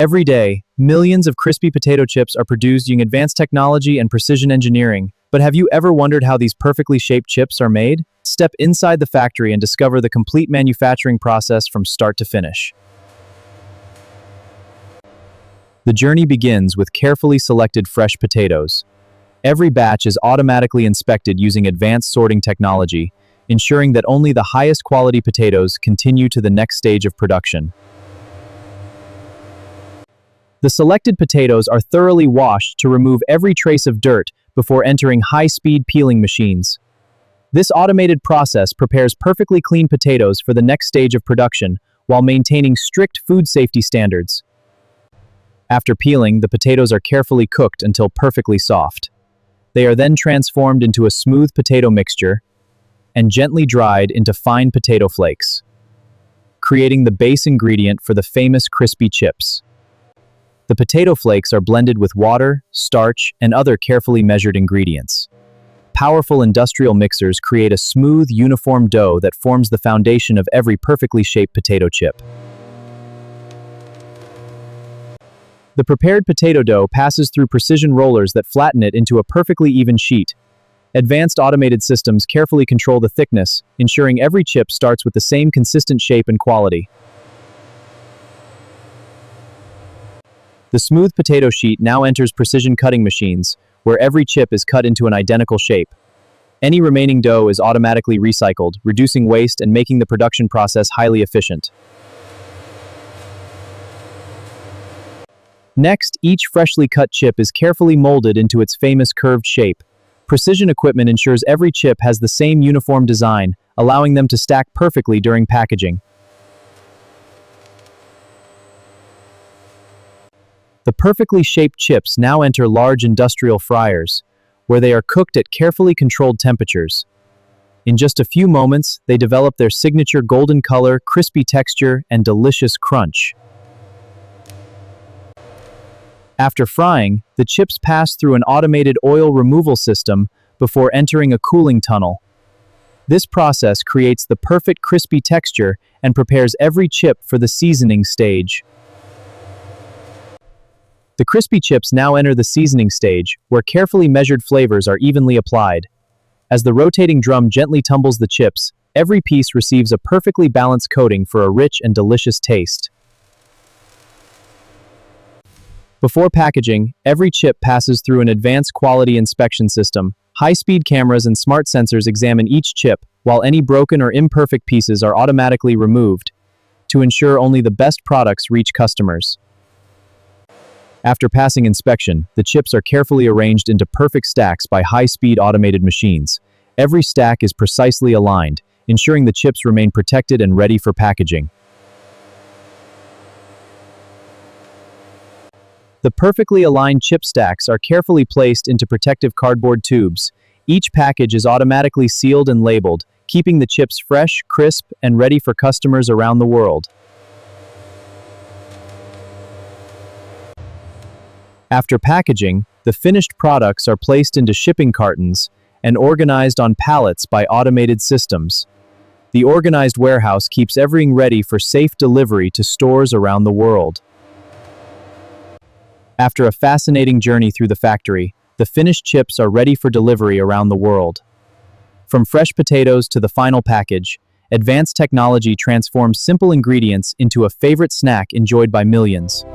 Every day, millions of crispy potato chips are produced using advanced technology and precision engineering. But have you ever wondered how these perfectly shaped chips are made? Step inside the factory and discover the complete manufacturing process from start to finish. The journey begins with carefully selected fresh potatoes. Every batch is automatically inspected using advanced sorting technology, ensuring that only the highest quality potatoes continue to the next stage of production. The selected potatoes are thoroughly washed to remove every trace of dirt before entering high-speed peeling machines. This automated process prepares perfectly clean potatoes for the next stage of production while maintaining strict food safety standards. After peeling, the potatoes are carefully cooked until perfectly soft. They are then transformed into a smooth potato mixture and gently dried into fine potato flakes, creating the base ingredient for the famous crispy chips. The potato flakes are blended with water, starch, and other carefully measured ingredients. Powerful industrial mixers create a smooth, uniform dough that forms the foundation of every perfectly shaped potato chip. The prepared potato dough passes through precision rollers that flatten it into a perfectly even sheet. Advanced automated systems carefully control the thickness, ensuring every chip starts with the same consistent shape and quality. The smooth potato sheet now enters precision cutting machines, where every chip is cut into an identical shape. Any remaining dough is automatically recycled, reducing waste and making the production process highly efficient. Next, each freshly cut chip is carefully molded into its famous curved shape. Precision equipment ensures every chip has the same uniform design, allowing them to stack perfectly during packaging. The perfectly shaped chips now enter large industrial fryers, where they are cooked at carefully controlled temperatures. In just a few moments, they develop their signature golden color, crispy texture, and delicious crunch. After frying, the chips pass through an automated oil removal system before entering a cooling tunnel. This process creates the perfect crispy texture and prepares every chip for the seasoning stage. The crispy chips now enter the seasoning stage, where carefully measured flavors are evenly applied. As the rotating drum gently tumbles the chips, every piece receives a perfectly balanced coating for a rich and delicious taste. Before packaging, every chip passes through an advanced quality inspection system. High-speed cameras and smart sensors examine each chip, while any broken or imperfect pieces are automatically removed, to ensure only the best products reach customers. After passing inspection, the chips are carefully arranged into perfect stacks by high-speed automated machines. Every stack is precisely aligned, ensuring the chips remain protected and ready for packaging. The perfectly aligned chip stacks are carefully placed into protective cardboard tubes. Each package is automatically sealed and labeled, keeping the chips fresh, crisp, and ready for customers around the world. After packaging, the finished products are placed into shipping cartons and organized on pallets by automated systems. The organized warehouse keeps everything ready for safe delivery to stores around the world. After a fascinating journey through the factory, the finished chips are ready for delivery around the world. From fresh potatoes to the final package, advanced technology transforms simple ingredients into a favorite snack enjoyed by millions.